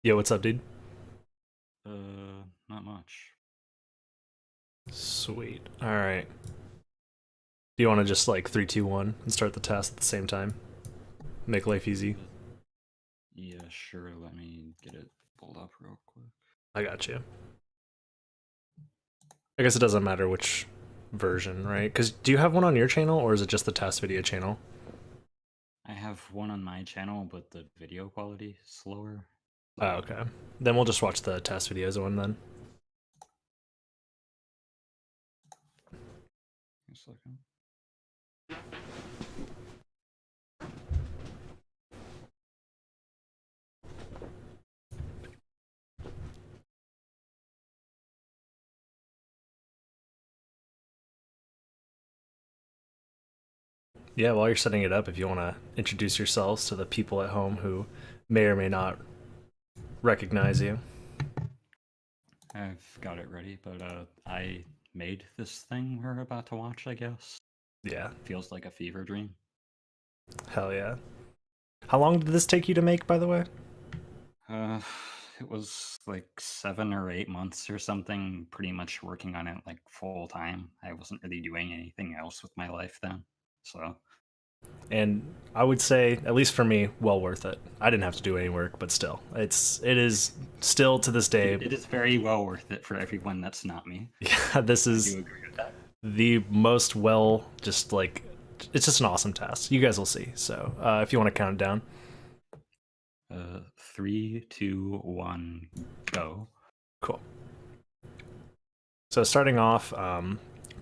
Yo, what's up, dude? Not much. Sweet. All right. Do you want to just like 3, 2, 1 and start the task at the same time? Make life easy. Uh, yeah, sure. Let me get it pulled up real quick. I got you. I guess it doesn't matter which version, right? Because do you have one on your channel, or is it just the task video channel? I have one on my channel, but the video quality is slower. Oh, okay. Then we'll just watch the task videos one then. A second. Yeah, while you're setting it up, if you want to introduce yourselves to the people at home who may or may not recognize you. I've got it ready, but I made this thing we're about to watch, I guess. Yeah. Feels like a fever dream. Hell yeah. How long did this take you to make, by the way? Uh, it was like 7 or 8 months or something, pretty much working on it like full time. I wasn't really doing anything else with my life then, so. And I would say, at least for me, well worth it. I didn't have to do any work, but still, it is still to this day. It is very well worth it for everyone that's not me. Yeah, this is I do agree with that. the most just like, it's just an awesome task. You guys will see. So if you want to count it down. 3, 2, 1, go. Cool. So starting off,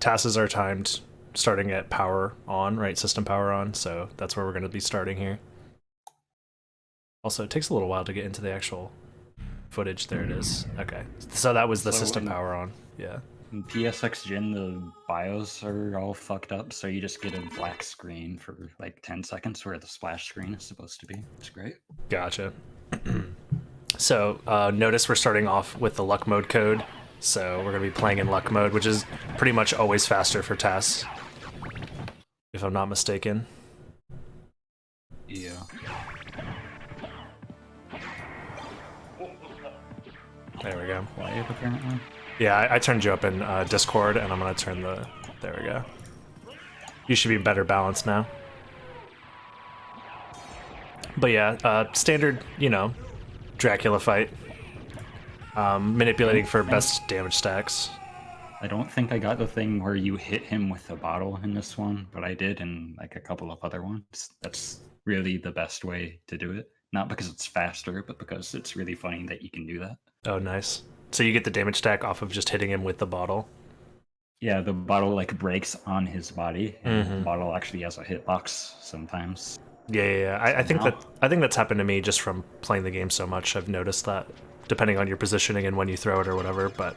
tasks are timed starting at power on, right? System power on. So that's where we're going to be starting here. Also, it takes a little while to get into the actual footage. There it is. Okay. So that was the system power on. Yeah. In PSX Gen, the BIOS are all fucked up, so you just get a black screen for like 10 seconds where the splash screen is supposed to be. It's great. Gotcha. So notice we're starting off with the luck mode code. So we're going to be playing in luck mode, which is pretty much always faster for tasks, if I'm not mistaken. Yeah. There we go. Quiet, apparently. Yeah, I turned you up in Discord, and I'm going to turn the... There we go. You should be better balanced now. But yeah, standard, Dracula fight. Manipulating for best damage stacks. I don't think I got the thing where you hit him with a bottle in this one, but I did in like a couple of other ones. That's really the best way to do it. Not because it's faster, but because it's really funny that you can do that. Oh, nice. So you get the damage stack off of just hitting him with the bottle? Yeah, the bottle like breaks on his body, and the bottle actually has a hitbox sometimes. Yeah. I think that's happened to me just from playing the game so much. I've noticed that, depending on your positioning and when you throw it or whatever. But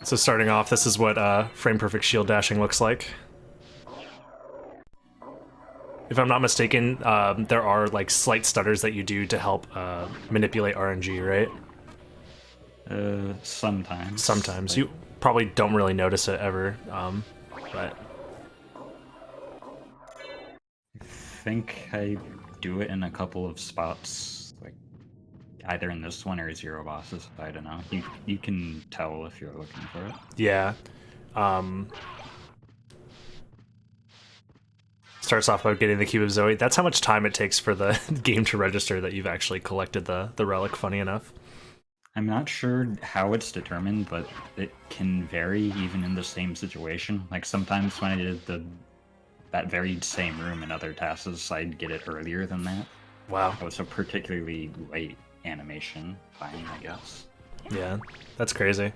so starting off, this is what frame perfect shield dashing looks like. If I'm not mistaken, there are like slight stutters that you do to help manipulate RNG, right? Sometimes. Sometimes. Like, you probably don't really notice it ever, but... I think I do it in a couple of spots, like either in this one or Zero Bosses. I don't know. You can tell if you're looking for it. Yeah. Starts off by getting the Cube of Zoe. That's how much time it takes for the game to register that you've actually collected the relic, funny enough. I'm not sure how it's determined, but it can vary even in the same situation. Like sometimes when I did that very same room in other tasks, I'd get it earlier than that. Wow. It was a particularly late animation time, I guess. Yeah, that's crazy.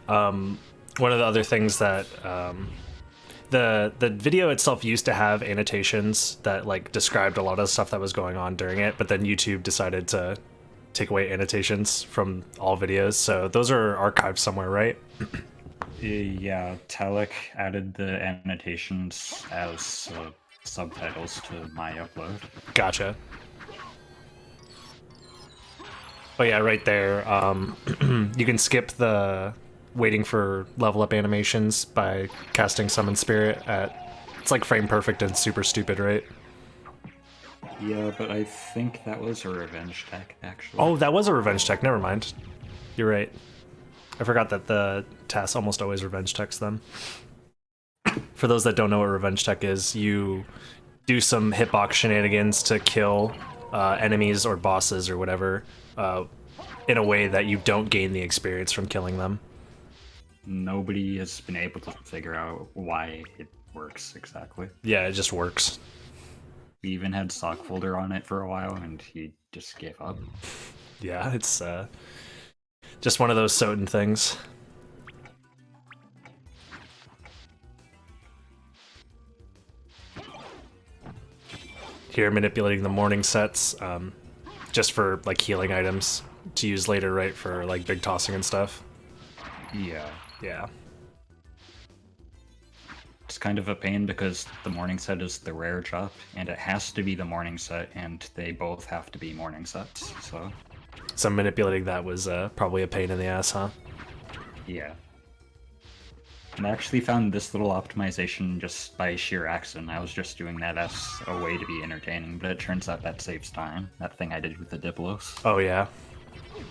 One of the other things that the video itself used to have annotations that like described a lot of the stuff that was going on during it, but then YouTube decided to take away annotations from all videos, so those are archived somewhere, right? Yeah, Talik added the annotations as subtitles to my upload. Gotcha. But yeah, right there, you can skip the waiting for level up animations by casting Summon Spirit at It's like frame perfect and super stupid, right? Yeah, but I think that was a revenge tech, actually. Oh, that was a revenge tech. Never mind. You're right. I forgot that the TAS almost always revenge techs them. For those that don't know what revenge tech is, you do some hitbox shenanigans to kill enemies or bosses or whatever in a way that you don't gain the experience from killing them. Nobody has been able to figure out why it works exactly. Yeah, it just works. We even had Stockfolder on it for a while, and he just gave up. Yeah, it's just one of those SotN things. Here, manipulating the morning sets, just for like healing items to use later, right? For like big tossing and stuff. Yeah. Yeah. It's kind of a pain because the morning set is the rare drop, and it has to be the morning set, and they both have to be morning sets, So manipulating that was probably a pain in the ass, huh? Yeah. And I actually found this little optimization just by sheer accident. I was just doing that as a way to be entertaining, but it turns out that saves time. That thing I did with the Diplos. Oh, yeah.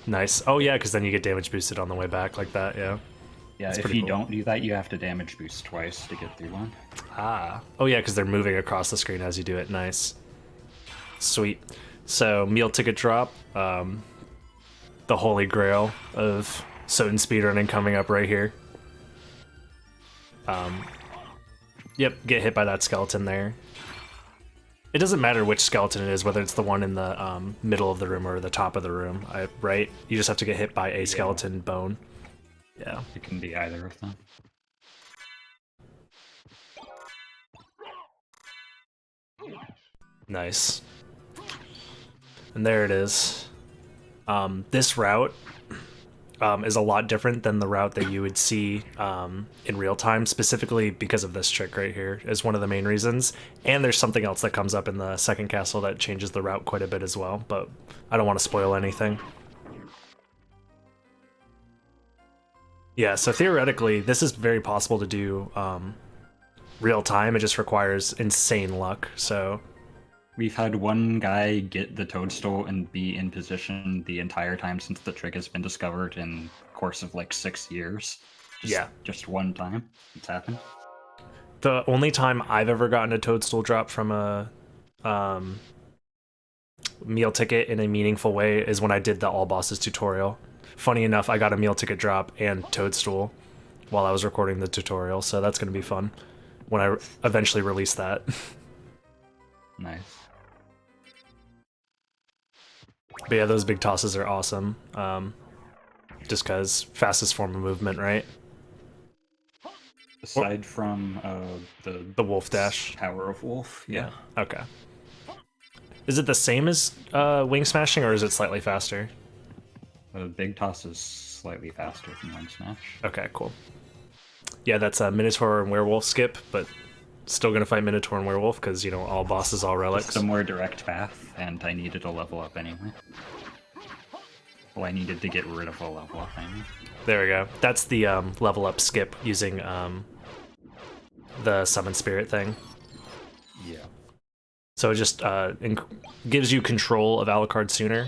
Nice. Oh, yeah, because then you get damage boosted on the way back like that, yeah. Yeah, if you don't do that, you have to damage boost twice to get through one. Ah. Oh, yeah, because they're moving across the screen as you do it. Nice. Sweet. So, meal ticket drop. The holy grail of SotN speedrunning coming up right here. Yep, get hit by that skeleton there. It doesn't matter which skeleton it is, whether it's the one in the middle of the room or the top of the room, right? You just have to get hit by a skeleton bone. Yeah. It can be either of them. Nice. And there it is. This route is a lot different than the route that you would see in real time, specifically because of this trick right here is one of the main reasons. And there's something else that comes up in the second castle that changes the route quite a bit as well, but I don't want to spoil anything. Yeah, so theoretically, this is very possible to do real time. It just requires insane luck, so... We've had one guy get the toadstool and be in position the entire time since the trick has been discovered in the course of like 6 years. Just one time it's happened. The only time I've ever gotten a toadstool drop from a meal ticket in a meaningful way is when I did the all bosses tutorial. Funny enough, I got a meal ticket drop and toadstool while I was recording the tutorial, so that's going to be fun when I eventually release that. Nice. But yeah, those big tosses are awesome. Just because fastest form of movement, right? Aside from the wolf dash. Power of Wolf, yeah. Okay. Is it the same as wing smashing, or is it slightly faster? The big toss is slightly faster than wing smash. Okay, cool. Yeah, that's a Minotaur and Werewolf skip, but still gonna fight Minotaur and Werewolf because, you know, all bosses, all relics. It's a more direct path, and I needed to level up anyway. Well, I needed to get rid of a level up, I mean. There we go. That's the level up skip using the Summon Spirit thing. Yeah. So it just gives you control of Alucard sooner,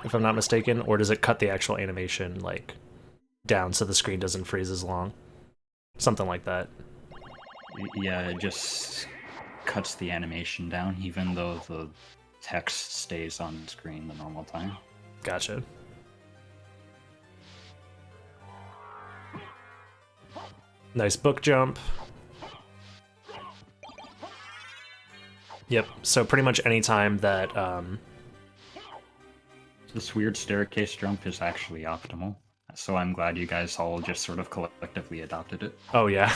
if I'm not mistaken, or does it cut the actual animation like down so the screen doesn't freeze as long? Something like that. Yeah, it just cuts the animation down, even though the text stays on screen the normal time. Gotcha. Nice book jump. Yep, so pretty much any time that... This weird staircase jump is actually optimal, so I'm glad you guys all just sort of collectively adopted it. Oh, yeah.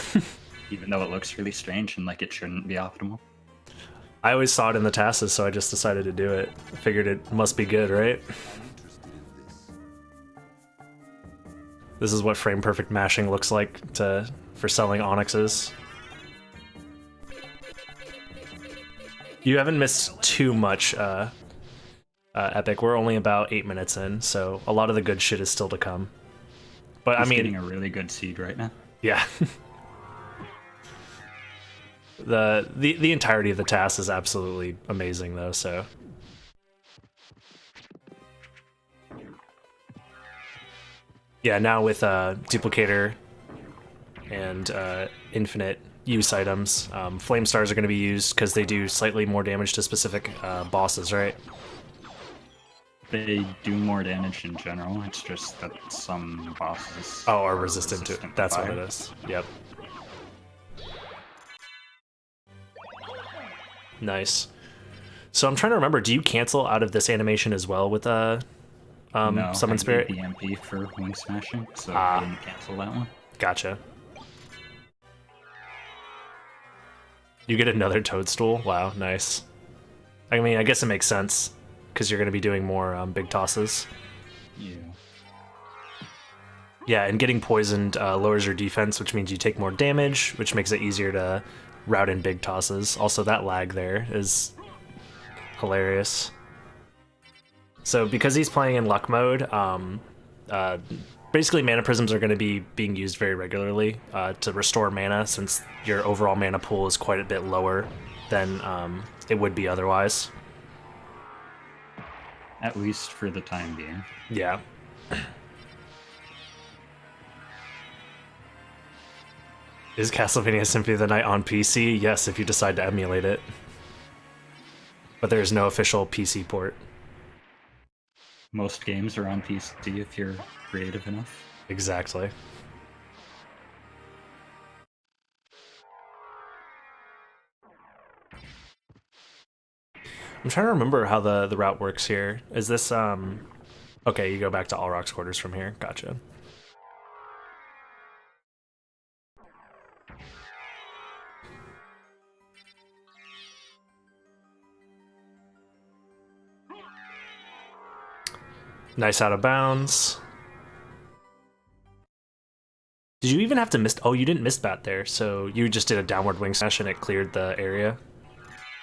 Even though it looks really strange and like it shouldn't be optimal. I always saw it in the TASs, so I just decided to do it. I figured it must be good, right? This is what frame perfect mashing looks like for selling onyxes. You haven't missed too much, Epic. We're only about 8 minutes in, so a lot of the good shit is still to come. But He's I mean, getting a really good seed right now. yeah. The entirety of the TAS is absolutely amazing though, so. Yeah, now with duplicator and infinite use items, flame stars are going to be used because they do slightly more damage to specific bosses, right? They do more damage in general. It's just that some bosses are resistant to it. That's fire. what it is. Yep. Nice. So I'm trying to remember. Do you cancel out of this animation as well with No, Summon Spirit? I need the MP for wing smashing, so I didn't cancel that one. Gotcha. You get another toadstool. Wow, nice. I mean, I guess it makes sense because you're going to be doing more big tosses. Yeah. Yeah, and getting poisoned lowers your defense, which means you take more damage, which makes it easier to route in big tosses. Also, that lag there is hilarious. So because he's playing in luck mode, basically mana prisms are going to be being used very regularly to restore mana, since your overall mana pool is quite a bit lower than it would be otherwise. At least for the time being. Yeah. Is Castlevania Symphony of the Night on PC? Yes, if you decide to emulate it. But there's no official PC port. Most games are on PC if you're creative enough. Exactly. I'm trying to remember how the route works here. Is this okay, you go back to All Rocks quarters from here. Gotcha. Nice out of bounds. Did you even have to miss? Oh, you didn't miss bat there, so you just did a downward wing smash and it cleared the area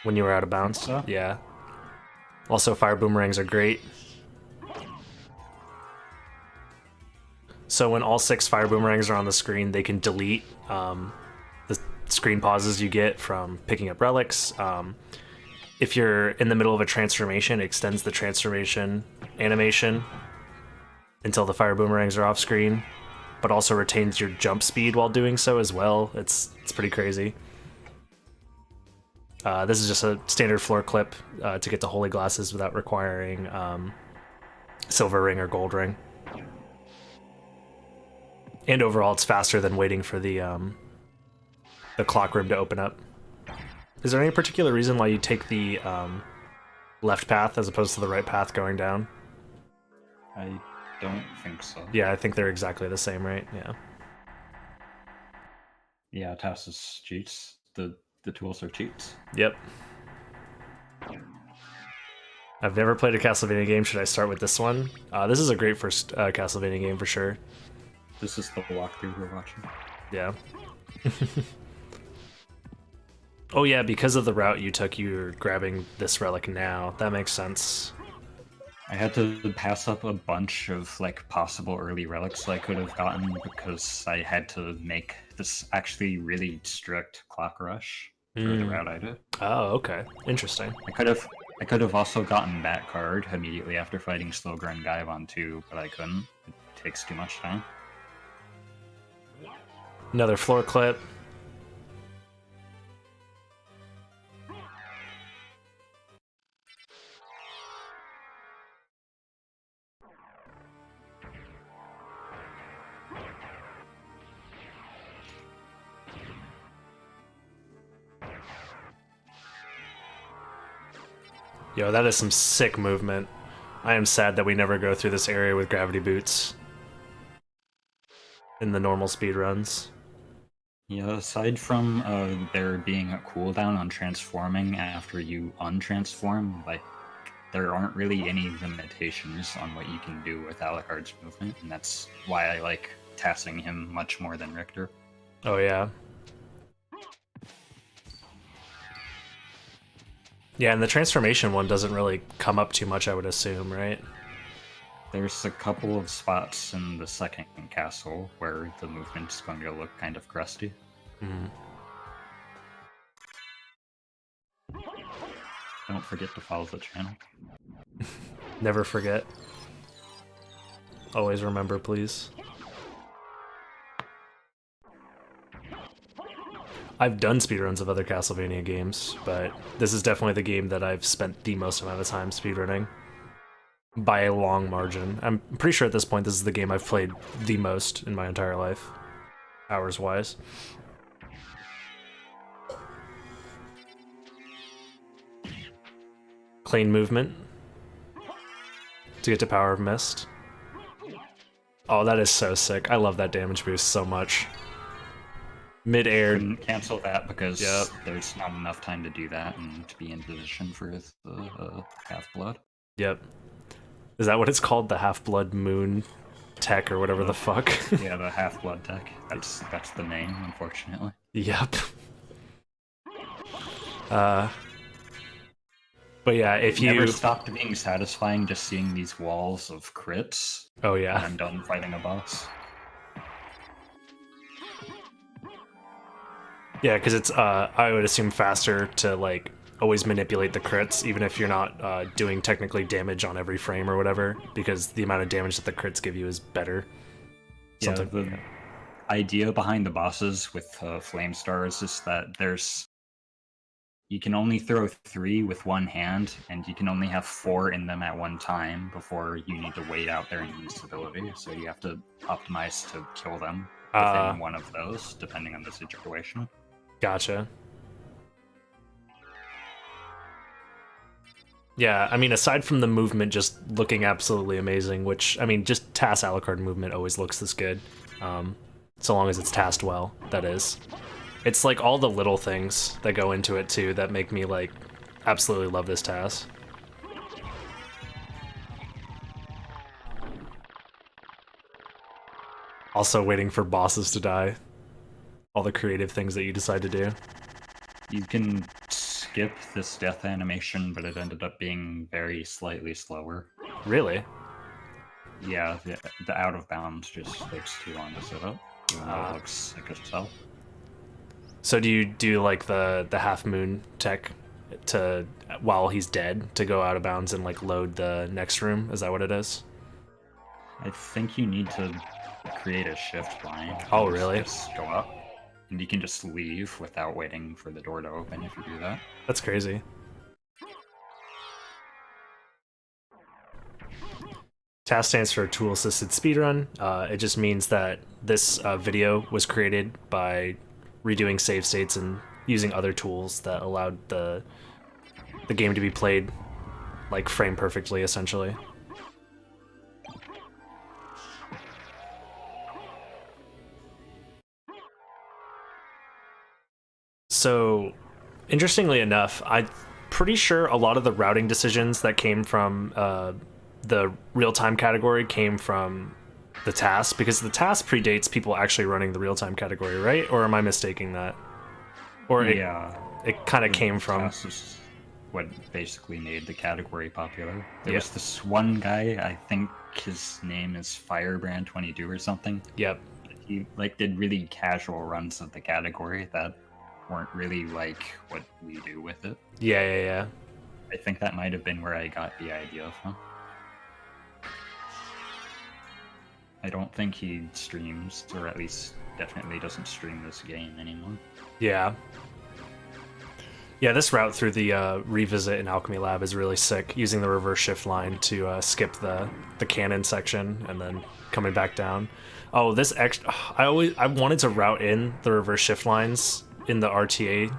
when you were out of bounds. So? Yeah. Also, fire boomerangs are great. So when all 6 fire boomerangs are on the screen, they can delete the screen pauses you get from picking up relics. If you're in the middle of a transformation, it extends the transformation animation until the fire boomerangs are off screen, but also retains your jump speed while doing so as well. It's pretty crazy. This is just a standard floor clip to get to holy glasses without requiring silver ring or gold ring. And overall, it's faster than waiting for the clock room to open up. Is there any particular reason why you take the left path as opposed to the right path going down? I don't think so. Yeah, I think they're exactly the same, right? Yeah. Yeah, TAS is cheats. The tools are cheats. Yep. I've never played a Castlevania game. Should I start with this one? This is a great first Castlevania game for sure. This is the walkthrough we're watching. Yeah. Oh yeah, because of the route you took, you're grabbing this relic now. That makes sense. I had to pass up a bunch of like possible early relics I could have gotten because I had to make this actually really strict clock rush for the route I did. Oh, okay. Interesting. I could have also gotten that card immediately after fighting Slogren Gaivon too, but I couldn't. It takes too much time. Another floor clip. Yo, that is some sick movement. I am sad that we never go through this area with gravity boots in the normal speedruns. Yeah, aside from there being a cooldown on transforming after you untransform, like, there aren't really any limitations on what you can do with Alucard's movement, and that's why I like tassing him much more than Richter. Oh yeah. Yeah, and the transformation one doesn't really come up too much, I would assume, right? There's a couple of spots in the second castle where the movement's going to look kind of crusty. Don't forget to follow the channel. Never forget. Always remember, please. I've done speedruns of other Castlevania games, but this is definitely the game that I've spent the most amount of time speedrunning. By a long margin. I'm pretty sure at this point this is the game I've played the most in my entire life, hours-wise. Clean movement to get to Power of Mist. Oh, that is so sick. I love that damage boost so much. Mid-air. Cancel that because there's not enough time to do that and to be in position for the Half-Blood. Yep. Is that what it's called? The Half-Blood Moon tech or whatever the fuck? Yeah, the Half-Blood tech. That's the name, unfortunately. Yep. But yeah, if you never stopped being satisfying just seeing these walls of crits. Oh yeah. When I'm done fighting a boss. Yeah, because it's I would assume faster to like always manipulate the crits, even if you're not doing technically damage on every frame or whatever, because the amount of damage that the crits give you is better. Yeah, the idea behind the bosses with flame stars is that you can only throw 3 with one hand, and you can only have 4 in them at one time before you need to wait out their invincibility. So you have to optimize to kill them within one of those, depending on the situation. Gotcha. Yeah, I mean, aside from the movement just looking absolutely amazing, which, I mean, just TAS Alucard movement always looks this good. So long as it's tasked well, that is. It's like all the little things that go into it too that make me like absolutely love this TAS. Also waiting for bosses to die. All the creative things that you decide to do. You can skip this death animation, but it ended up being very slightly slower. Really? Yeah, the out of bounds just takes too long to set up, even though it looks sick as hell. So do you do like the half moon tech to while he's dead to go out of bounds and like load the next room? Is that what it is? I think you need to create a shift line. Oh, really? Just go up, and you can just leave without waiting for the door to open if you do that. That's crazy. TAS stands for Tool-Assisted Speedrun. It just means that this video was created by redoing save states and using other tools that allowed the game to be played like frame perfectly, essentially. So, interestingly enough, I'm pretty sure a lot of the routing decisions that came from the real-time category came from the TAS, because the TAS predates people actually running the real-time category, right? Or am I mistaking that? Or yeah, it kind of came from... TAS is what basically made the category popular. There was this one guy, I think his name is Firebrand22 or something. Yep. He like did really casual runs of the category that weren't really like what we do with it. Yeah. I think that might have been where I got the idea from. I don't think he streams, or at least definitely doesn't stream this game anymore. Yeah. Yeah, this route through the revisit in Alchemy Lab is really sick, using the reverse shift line to skip the cannon section and then coming back down. Oh, this extra... I wanted to route in the reverse shift lines in the RTA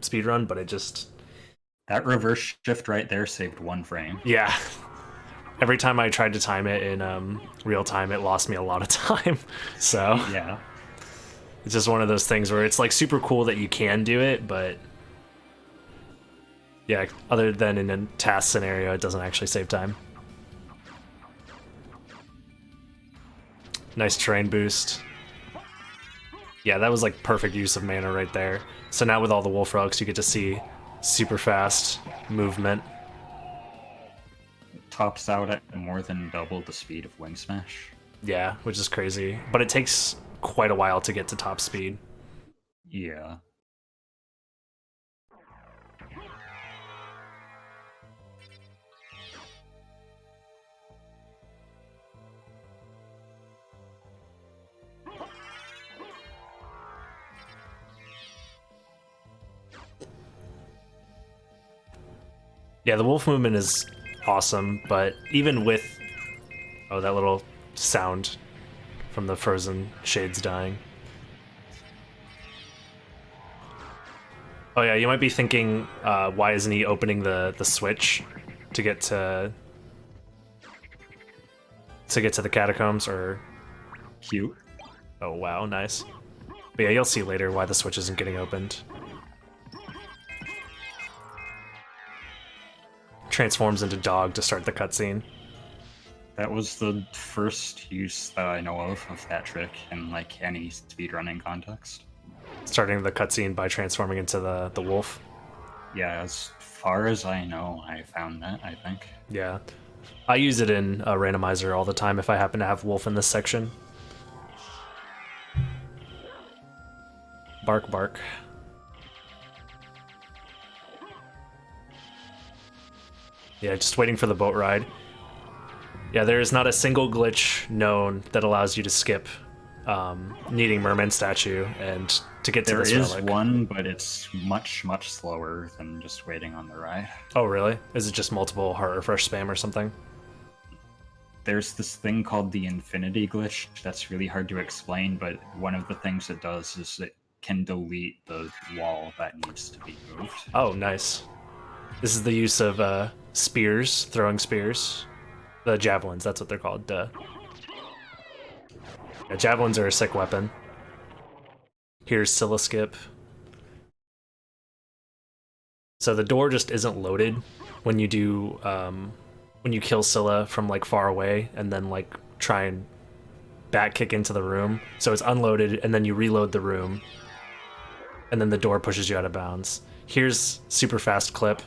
speedrun, but it just... That reverse shift right there saved 1 frame. Yeah. Every time I tried to time it in real time, it lost me a lot of time. So yeah, it's just one of those things where it's like super cool that you can do it, but yeah, other than in a TAS scenario, it doesn't actually save time. Nice terrain boost. Yeah, that was like perfect use of mana right there. So now with all the wolf relics, you get to see super fast movement. Tops out at more than double the speed of Wing Smash. Yeah, which is crazy. But it takes quite a while to get to top speed. Yeah. Yeah, the wolf movement is awesome, but even with... Oh, that little sound from the frozen shades dying. Oh yeah, you might be thinking, why isn't he opening the switch to get to the catacombs? Or Cute. oh wow, nice. But yeah, you'll see later why the switch isn't getting opened. Transforms into dog to start the cutscene. That was the first use that I know of that trick in like any speedrunning context. Starting the cutscene by transforming into the wolf. Yeah, as far as I know, I found that, I think. Yeah. I use it in a randomizer all the time if I happen to have wolf in this section. Bark, bark. Yeah, just waiting for the boat ride. Yeah, there is not a single glitch known that allows you to skip needing Merman statue and to get to this relic. There is one, but it's much, much slower than just waiting on the ride. Oh, really? Is it just multiple heart refresh spam or something? There's this thing called the infinity glitch that's really hard to explain, but one of the things it does is it can delete the wall that needs to be moved. Oh, nice. This is the use of spears, throwing spears. The javelins, that's what they're called, duh. Yeah, javelins are a sick weapon. Here's Scylla skip. So the door just isn't loaded when you do, when you kill Scylla from like far away and then like try and back kick into the room. So it's unloaded and then you reload the room and then the door pushes you out of bounds. Here's super fast clip.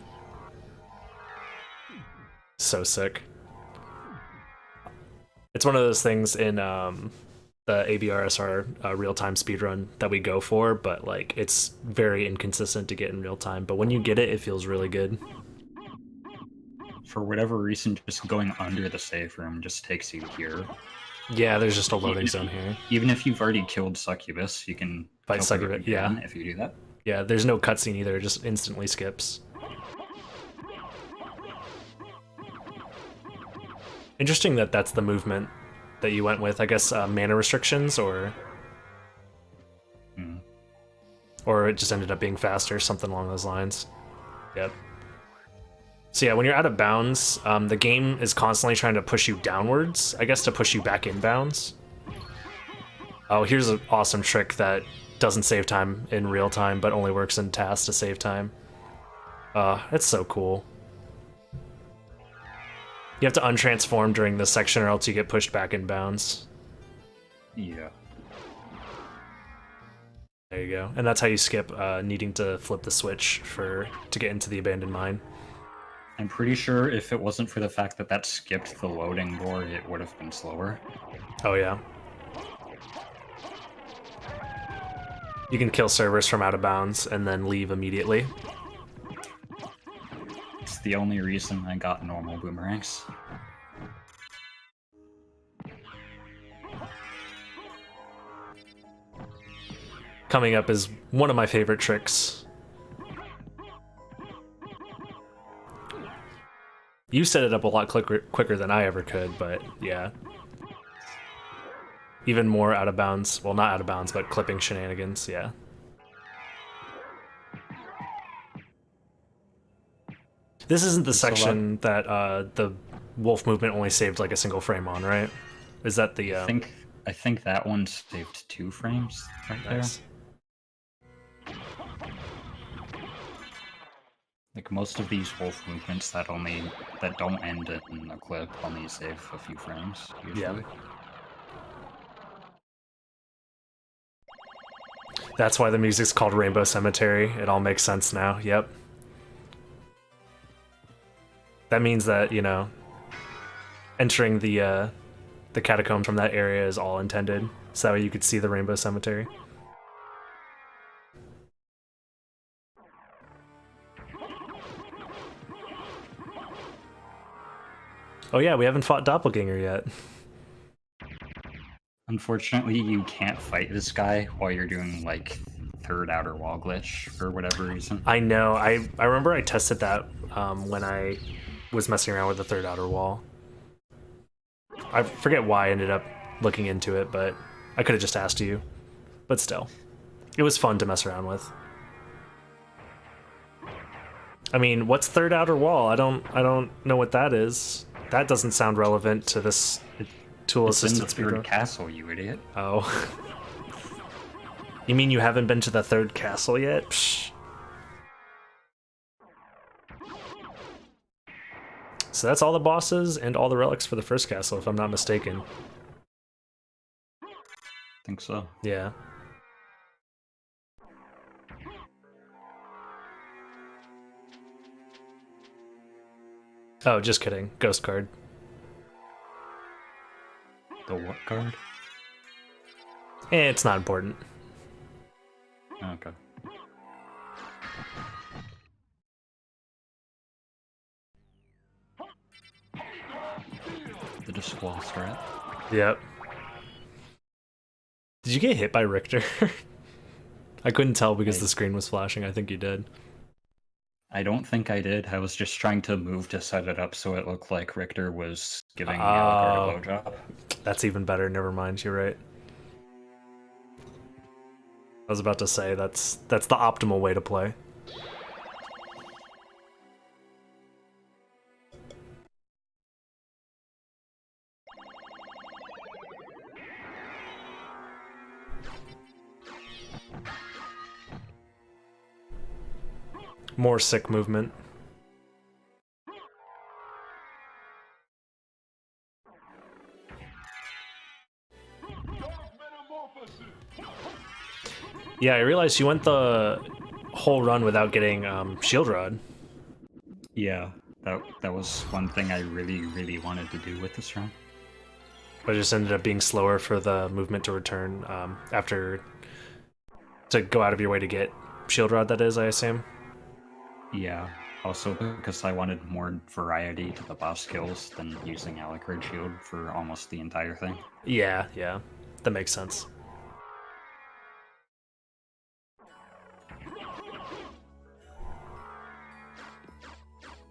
So sick. It's one of those things in the ABRSR real-time speedrun that we go for, but like it's very inconsistent to get in real time. But when you get it, it feels really good. For whatever reason, just going under the save room just takes you here. Yeah, there's just a loading zone here. Even if you've already killed Succubus, you can fight Succubus. Yeah, if you do that. Yeah, there's no cutscene either; it just instantly skips. Interesting that that's the movement that you went with. I guess mana restrictions, or or it just ended up being faster, something along those lines. Yep. So yeah, when you're out of bounds, the game is constantly trying to push you downwards, I guess to push you back in bounds. Oh, here's an awesome trick that doesn't save time in real time, but only works in TAS to save time. It's so cool. You have to untransform during this section or else you get pushed back in bounds. Yeah. There you go. And that's how you skip needing to flip the switch to get into the abandoned mine. I'm pretty sure if it wasn't for the fact that that skipped the loading door, it would have been slower. Oh yeah. You can kill servers from out of bounds and then leave immediately. It's the only reason I got normal boomerangs. Coming up is one of my favorite tricks. You set it up a lot quicker than I ever could, but yeah. Even more out of bounds. Well, not out of bounds, but clipping shenanigans, yeah. This isn't the section that the wolf movement only saved like a single frame on, right? Is that the... I think that one saved 2 frames right nice. There. Like most of these wolf movements that don't end in a clip only save a few frames usually. Yeah. That's why the music's called Rainbow Cemetery. It all makes sense now. Yep. That means that, you know, entering the catacombs from that area is all intended, so that way you could see the Rainbow Cemetery. Oh yeah, we haven't fought Doppelganger yet. Unfortunately, you can't fight this guy while you're doing like third outer wall glitch for whatever reason. I know. I remember I tested that when I was messing around with the third outer wall. I forget why I ended up looking into it, but I could have just asked you. But still, it was fun to mess around with. I mean, what's third outer wall? I don't know what that is. That doesn't sound relevant to this tool-assisted speedrun. Third castle, you idiot. Oh. You mean you haven't been to the third castle yet? Psh. So that's all the bosses and all the relics for the first castle, if I'm not mistaken. I think so. Yeah. Oh, just kidding. Ghost card. The what card? It's not important. Okay. The squall strat. Yep. Did you get hit by Richter? I couldn't tell because the screen was flashing. I think you did. I don't think I did. I was just trying to move to set it up so it looked like Richter was giving Alucard a blowjob. That's even better. Never mind. You're right. I was about to say that's the optimal way to play. More sick movement. Yeah, I realized you went the whole run without getting shield rod. Yeah, that was one thing I really wanted to do with this run. But it just ended up being slower for the movement to return to go out of your way to get shield rod, that is, I assume. Yeah, also because I wanted more variety to the boss kills than using Alucard shield for almost the entire thing. Yeah, that makes sense.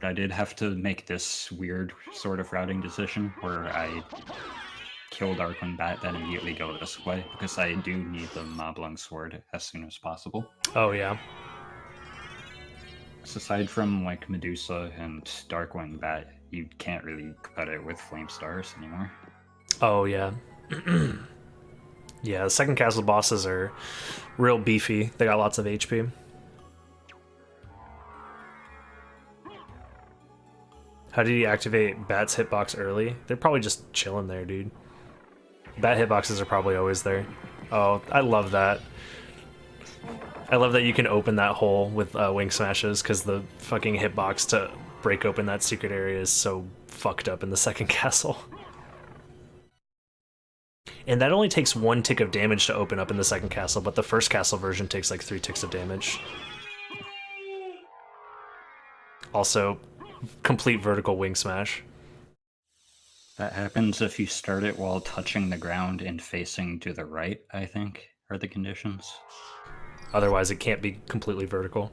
I did have to make this weird sort of routing decision where I kill Darkwind Bat, then immediately go this way, because I do need the Moblung Sword as soon as possible. Oh, yeah. So aside from, like, Medusa and Darkwind Bat, you can't really cut it with Flame Stars anymore. Oh, yeah. Yeah, the second castle bosses are real beefy. They got lots of HP. How did you activate Bat's hitbox early? They're probably just chilling there, dude. Bat hitboxes are probably always there. Oh, I love that. I love that you can open that hole with wing smashes, because the fucking hitbox to break open that secret area is so fucked up in the second castle. And that only takes 1 tick of damage to open up in the second castle, but the first castle version takes like 3 ticks of damage. Also, complete vertical wing smash. That happens if you start it while touching the ground and facing to the right, I think, are the conditions. Otherwise, it can't be completely vertical.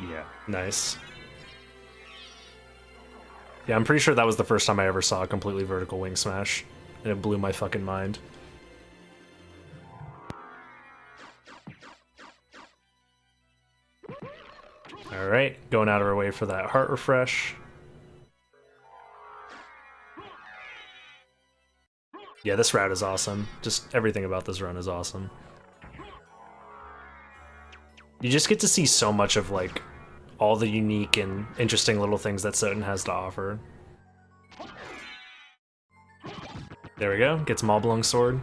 Yeah. Nice. Yeah, I'm pretty sure that was the first time I ever saw a completely vertical wing smash, and it blew my fucking mind. Alright, going out of our way for that heart refresh. Yeah, this route is awesome. Just everything about this run is awesome. You just get to see so much of, like, all the unique and interesting little things that SotN has to offer. There we go, gets Moblung Sword.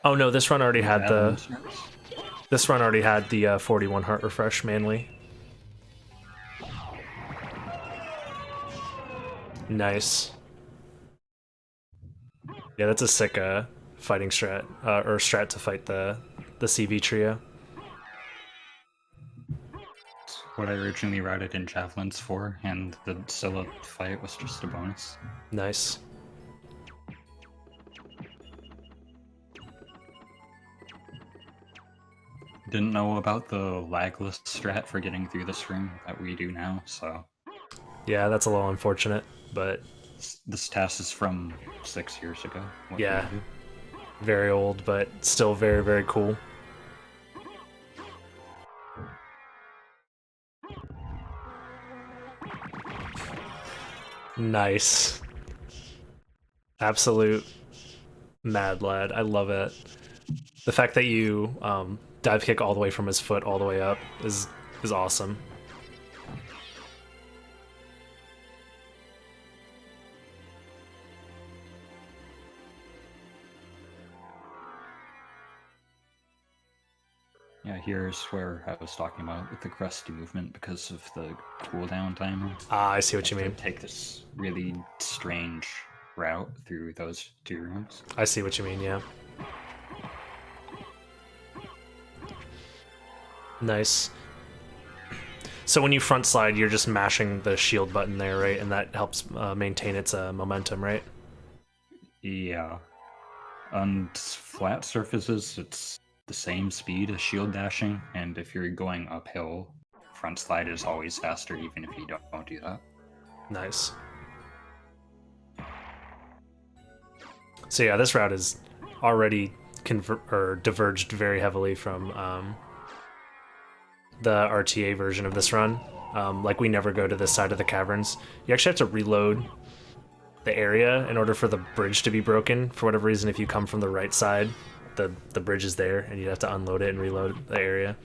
Oh no, this run already had the... This run already had the 41 heart refresh mainly. Nice. Yeah, that's a sick fighting strat, or strat to fight the CV trio. what I originally routed in javelins for, and the Scylla fight was just a bonus. Nice. Didn't know about the lagless strat for getting through this room that we do now, so... Yeah, that's a little unfortunate, but... This TAS is from 6 years ago. Yeah. Very old, but still very, very cool. Nice. Absolute mad lad. I love it. The fact that you dive kick all the way from his foot all the way up is awesome. Yeah, here's where I was talking about with the crusty movement because of the cooldown timer. Ah, I see what you mean. Take this really strange route through those 2 rooms. I see what you mean, yeah. Nice. So when you front slide, you're just mashing the shield button there, right? And that helps maintain its momentum, right? Yeah. On flat surfaces, it's the same speed as shield dashing, and if you're going uphill, front slide is always faster even if you don't do that. Nice. So yeah, this route is already diverged very heavily from the RTA version of this run. Like, we never go to this side of the caverns. You actually have to reload the area in order for the bridge to be broken. For whatever reason, if you come from the right side, the bridge is there, and you have to unload it and reload the area.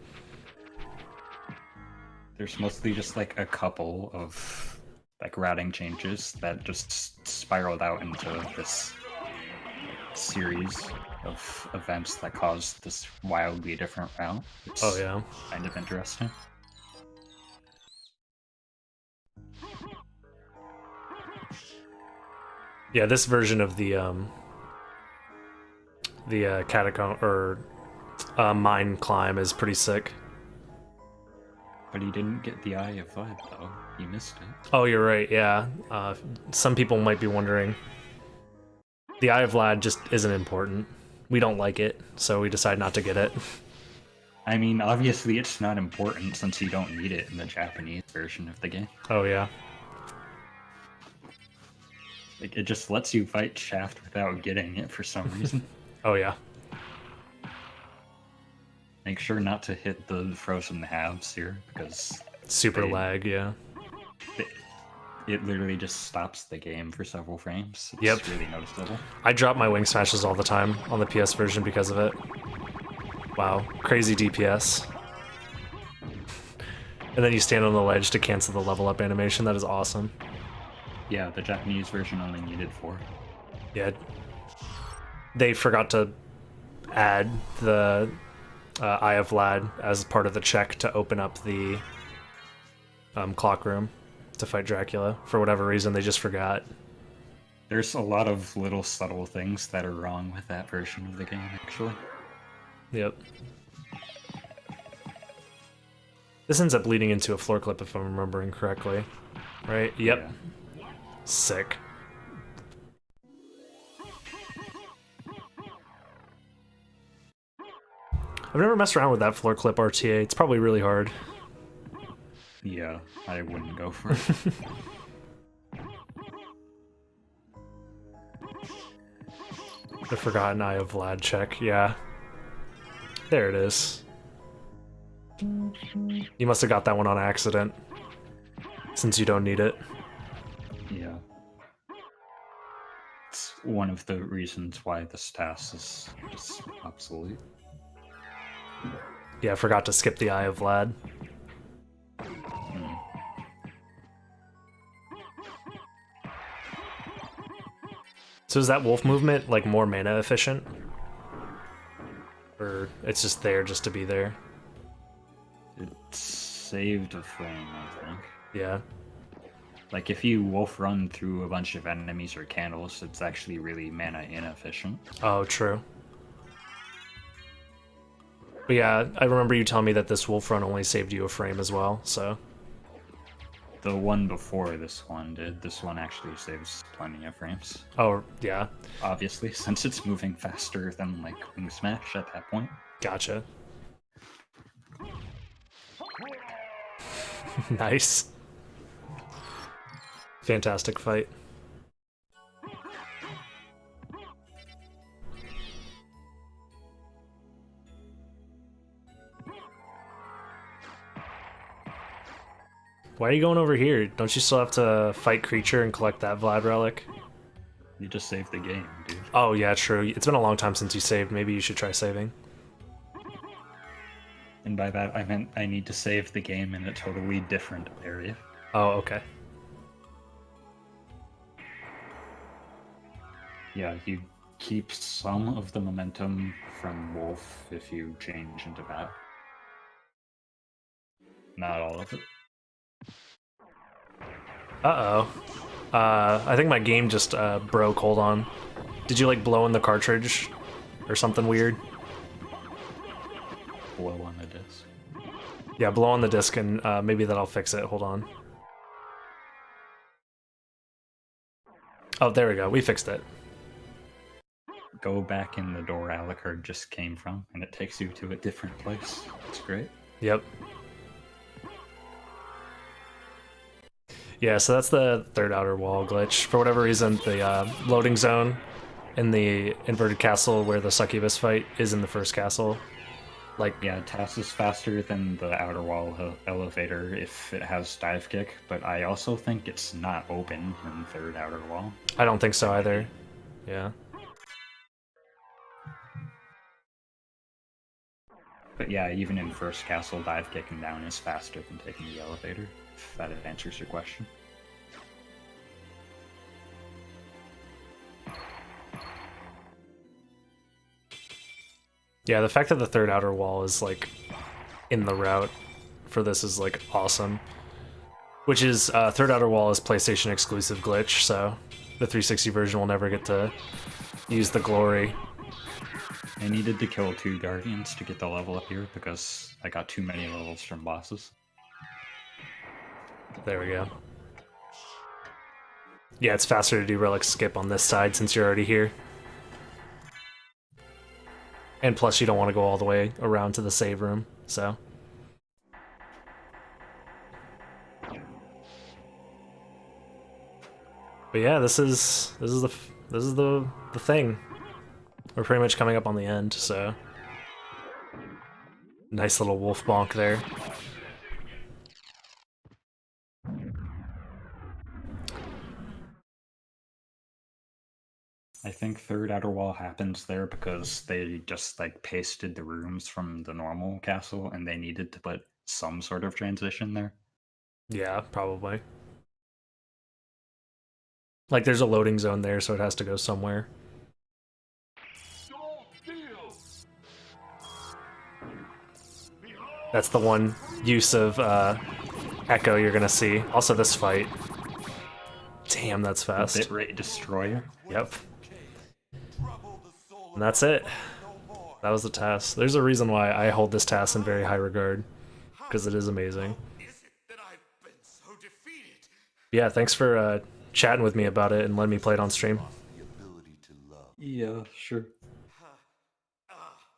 There's mostly just like a couple of like routing changes that just spiraled out into this series of events that caused this wildly different route. It's Oh yeah. kind of interesting. Yeah, this version of the catacomb or mine climb is pretty sick. But he didn't get the Eye of Vibe though. He missed it. Oh, you're right. Yeah. Some people might be wondering. The Eye of Vlad just isn't important. We don't like it, so we decide not to get it. I mean, obviously it's not important since you don't need it in the Japanese version of the game. Oh yeah. Like, it just lets you fight Shaft without getting it for some reason. Oh yeah. Make sure not to hit the frozen halves here, because... Super lag, yeah. It literally just stops the game for several frames. It's Yep. really noticeable. I drop my wing smashes all the time on the PS version because of it. Wow, crazy DPS. And then you stand on the ledge to cancel the level up animation. That is awesome. Yeah, the Japanese version only needed 4. Yeah. They forgot to add the Eye of Vlad as part of the check to open up the clock room to fight Dracula. For whatever reason, they just forgot. There's a lot of little subtle things that are wrong with that version of the game, actually. Yep. This ends up leading into a floor clip if I'm remembering correctly. Right? Yep. Yeah. Sick. I've never messed around with that floor clip RTA. It's probably really hard. Yeah, I wouldn't go for it. The Forgotten Eye of Vlad check, yeah. There it is. You must have got that one on accident, since you don't need it. Yeah. It's one of the reasons why this TAS is just obsolete. Yeah, I forgot to skip the Eye of Vlad. So is that wolf movement like more mana efficient? Or it's just there just to be there? It saved a frame, I think. Yeah. Like, if you wolf run through a bunch of enemies or candles, it's actually really mana inefficient. Oh, true. But yeah, I remember you telling me that this wolf run only saved you a frame as well, so... The one before this one did. This one actually saves plenty of frames. Oh, yeah. Obviously, since it's moving faster than like Wing Smash at that point. Gotcha. Nice. Fantastic fight. Why are you going over here? Don't you still have to fight Creature and collect that Vlad relic? You just saved the game, dude. Oh yeah, true. It's been a long time since you saved. Maybe you should try saving. And by that, I meant I need to save the game in a totally different area. Oh, okay. Yeah, you keep some of the momentum from Wolf if you change into that. Not all of it. Uh-oh. I think my game just broke. Hold on. Did you like blow in the cartridge or something weird? Blow on the disc. Yeah, blow on the disc and maybe that'll fix it. Hold on. Oh, there we go. We fixed it. Go back in the door Alucard just came from, and it takes you to a different place. It's great. Yep. Yeah, so that's the third outer wall glitch. For whatever reason, the loading zone in the inverted castle where the succubus fight is in the first castle. Like, yeah, TAS is faster than the outer wall elevator if it has dive kick, but I also think it's not open in third outer wall. I don't think so either. Yeah. But yeah, even in first castle, dive kicking down is faster than taking the elevator, if that answers your question. Yeah, the fact that the third outer wall is, like, in the route for this is, like, awesome. Which is, third outer wall is PlayStation exclusive glitch, so the 360 version will never get to use the glory. I needed to kill 2 guardians to get the level up here because I got too many levels from bosses. There we go. Yeah, it's faster to do relic skip on this side since you're already here. And plus you don't want to go all the way around to the save room, so. But yeah, this is the thing. We're pretty much coming up on the end, so. Nice little wolf bonk there. I think third outer wall happens there because they just like pasted the rooms from the normal castle and they needed to put some sort of transition there. Yeah, probably. Like there's a loading zone there, so it has to go somewhere. That's the one use of Echo you're gonna see. Also this fight. Damn, that's fast. Bitrate destroyer. Yep. And that's it. That was the TAS. There's a reason why I hold this TAS in very high regard, because it is amazing. Yeah, thanks for chatting with me about it and letting me play it on stream. Yeah, sure.